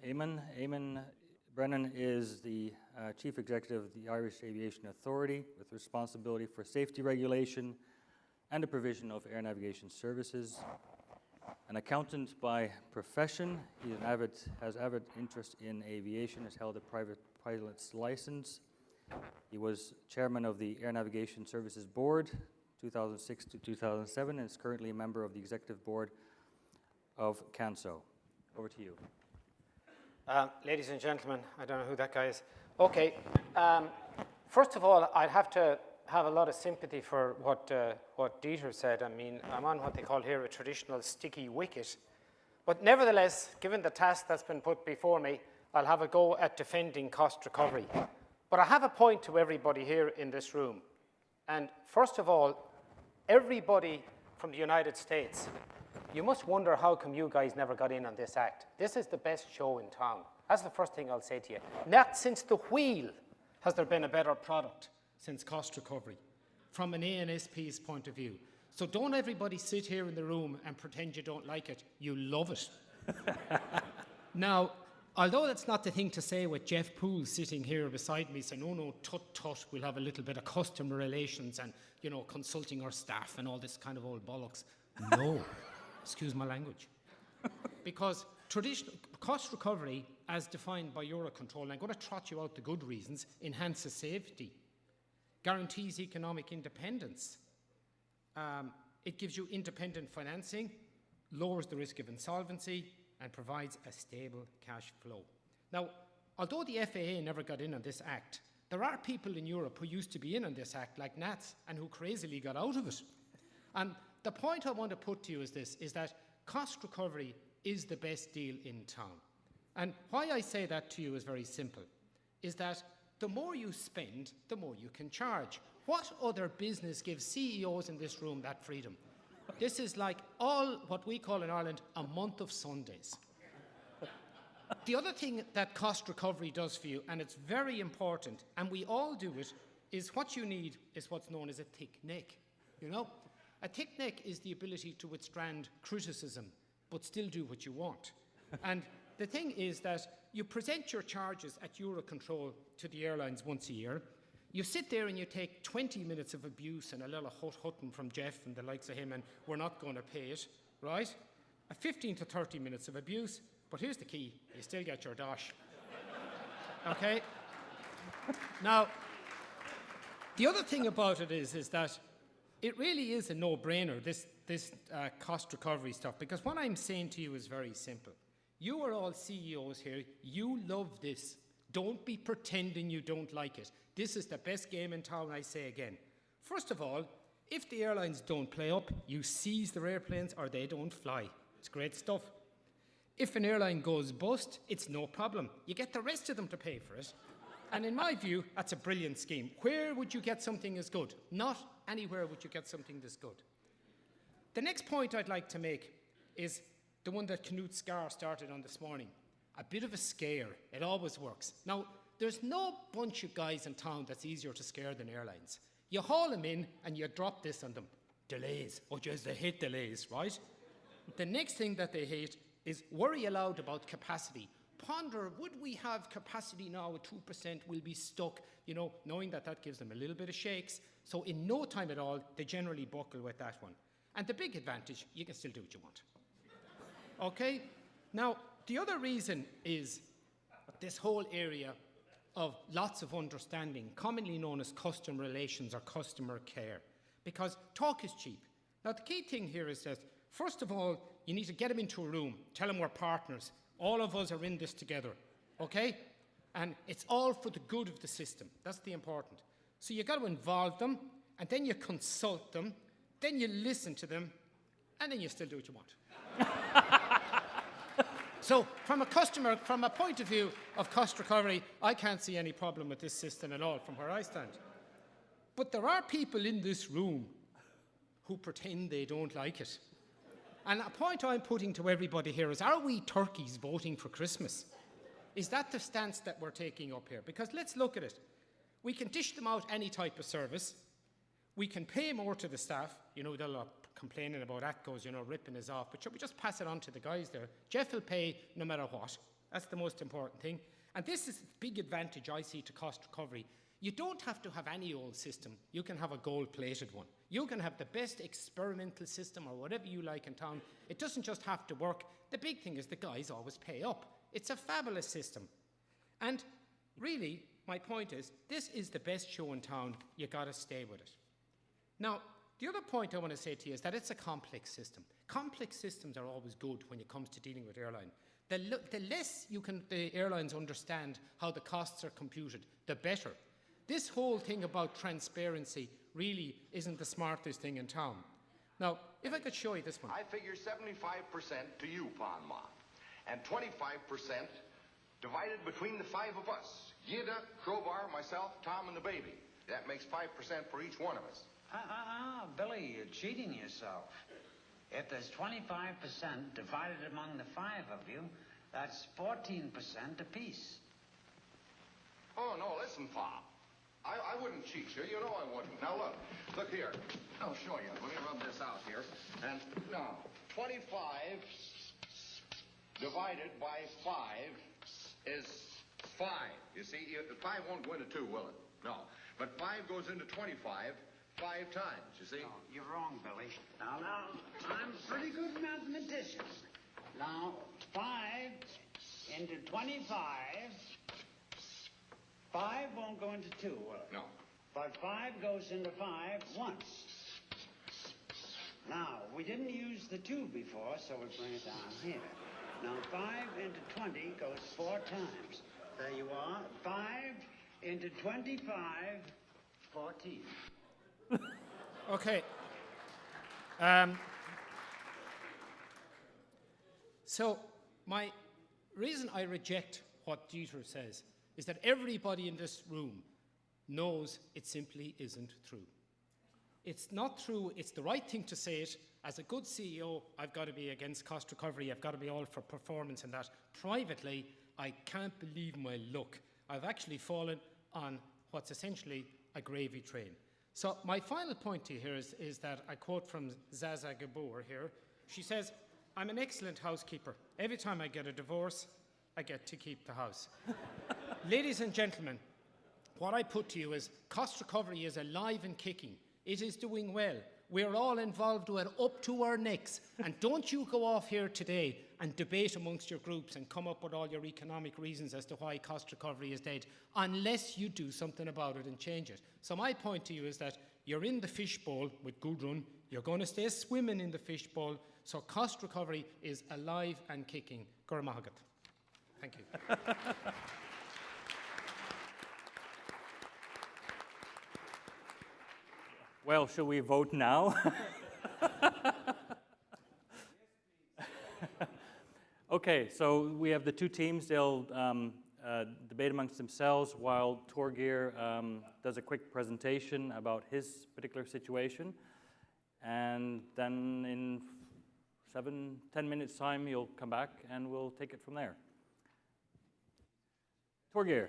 Eamon. Eamon Brennan is the Chief Executive of the Irish Aviation Authority with responsibility for safety regulation and the provision of air navigation services. An accountant by profession, he has avid interest in aviation, has held a private pilot's license. He was chairman of the Air Navigation Services Board, 2006 to 2007, and is currently a member of the executive board of CANSO. Over to you. Ladies and gentlemen, I don't know who that guy is. Okay, first of all, I'd have to have a lot of sympathy for what Dieter said. I mean, I'm on what they call here a traditional sticky wicket. But nevertheless, given the task that's been put before me, I'll have a go at defending cost recovery. But I have a point to everybody here in this room. And first of all, everybody from the United States, you must wonder how come you guys never got in on this act. This is the best show in town. That's the first thing I'll say to you. Not since the wheel has there been a better product since cost recovery, from an ANSP's point of view. So don't everybody sit here in the room and pretend you don't like it. You love it. Now, although that's not the thing to say with Jeff Poole sitting here beside me saying, oh no, tut, we'll have a little bit of customer relations and, you know, consulting our staff and all this kind of old bollocks. No, excuse my language. Because traditional cost recovery, as defined by Eurocontrol, and I'm going to trot you out the good reasons, enhances safety, guarantees economic independence, it gives you independent financing, lowers the risk of insolvency, and provides a stable cash flow. Now, although the FAA never got in on this act, there are people in Europe who used to be in on this act, like NATS, and who crazily got out of it. And the point I want to put to you is this, is that cost recovery is the best deal in town. And why I say that to you is very simple, is that the more you spend, the more you can charge. What other business gives CEOs in this room that freedom? This is like all what we call in Ireland a month of Sundays. The other thing that cost recovery does for you, and it's very important, and we all do it, is what you need is what's known as a thick neck. You know, a thick neck is the ability to withstand criticism, but still do what you want. And the thing is that you present your charges at Eurocontrol to the airlines once a year. You sit there and you take 20 minutes of abuse and a little hut-hutting from Jeff and the likes of him, and we're not going to pay it, right? 15 to 30 minutes of abuse, but here's the key, you still get your dosh. Okay? Now, the other thing about it is that it really is a no-brainer, this cost recovery stuff, because what I'm saying to you is very simple. You are all CEOs here, you love this. Don't be pretending you don't like it. This is the best game in town, I say again. First of all, if the airlines don't play up, you seize their airplanes or they don't fly. It's great stuff. If an airline goes bust, it's no problem. You get the rest of them to pay for it. And in my view, that's a brilliant scheme. Where would you get something as good? Not anywhere would you get something this good. The next point I'd like to make is the one that Knut Skar started on this morning. A bit of a scare. It always works. Now, there's no bunch of guys in town that's easier to scare than airlines. You haul them in and you drop this on them. Delays. Oh, just they hate delays, right? The next thing that they hate is worry aloud about capacity. Ponder, would we have capacity now at 2%? We'll be stuck, you know, knowing that that gives them a little bit of shakes. So in no time at all, they generally buckle with that one. And the big advantage, you can still do what you want. Okay? Now, the other reason is this whole area of lots of understanding, commonly known as customer relations or customer care, because talk is cheap. Now, the key thing here is that, first of all, you need to get them into a room, tell them we're partners. All of us are in this together, okay? And it's all for the good of the system. That's the important. So you've got to involve them, and then you consult them, then you listen to them, and then you still do what you want. So from a point of view of cost recovery, I can't see any problem with this system at all from where I stand. But there are people in this room who pretend they don't like it. And a point I'm putting to everybody here is, are we turkeys voting for Christmas? Is that the stance that we're taking up here? Because let's look at it. We can dish them out any type of service. We can pay more to the staff. You know, they'll complaining about ATCOs, you know, ripping us off. But we just pass it on to the guys there. Jeff will pay no matter what. That's the most important thing. And this is the big advantage I see to cost recovery. You don't have to have any old system. You can have a gold-plated one. You can have the best experimental system or whatever you like in town. It doesn't just have to work. The big thing is the guys always pay up. It's a fabulous system. And really, my point is, this is the best show in town. You got to stay with it. Now, the other point I want to say to you is that it's a complex system. Complex systems are always good when it comes to dealing with airline. The less the airlines understand how the costs are computed, the better. This whole thing about transparency really isn't the smartest thing in town. Now, if I could show you this one. I figure 75% to you, Panma, and 25% divided between the 5 of us. Yida, Crowbar, myself, Tom, and the baby. That makes 5% for each one of us. Billy, you're cheating yourself. If there's 25% divided among the 5 of you, that's 14% apiece. Oh, no, listen, Pa. I wouldn't cheat you. You know I wouldn't. Now, look here. I'll show you. Let me rub this out here. And now, 25 divided by 5 is 5. You see, 5 won't go into 2, will it? No. But 5 goes into 25 5 times, you see? No, you're wrong, Billy. Now, I'm a pretty good mathematician. Now, 5 into 25, 5 won't go into 2, will it? No. But 5 goes into 5 once. Now, we didn't use the 2 before, so we'll bring it down here. Now, 5 into 20 goes 4 times. There you are. 5 into 25, 14. Okay. So my reason I reject what Dieter says is that everybody in this room knows it simply isn't true. It's not true. It's the right thing to say it. As a good CEO, I've got to be against cost recovery. I've got to be all for performance and that. Privately, I can't believe my luck. I've actually fallen on what's essentially a gravy train. So my final point to you here is that I quote from Zaza Gabor here. She says, "I'm an excellent housekeeper. Every time I get a divorce, I get to keep the house." Ladies and gentlemen, what I put to you is cost recovery is alive and kicking. It is doing well. We're all involved with it up to our necks. And don't you go off here today and debate amongst your groups and come up with all your economic reasons as to why cost recovery is dead, unless you do something about it and change it. So my point to you is that you're in the fishbowl with Gudrun. You're going to stay swimming in the fishbowl. So cost recovery is alive and kicking. Gurmahagat. Thank you. Well, shall we vote now? Okay, so we have the two teams. They'll debate amongst themselves while Torgeir does a quick presentation about his particular situation. And then in 7-10 minutes' time, you'll come back and we'll take it from there. Torgeir.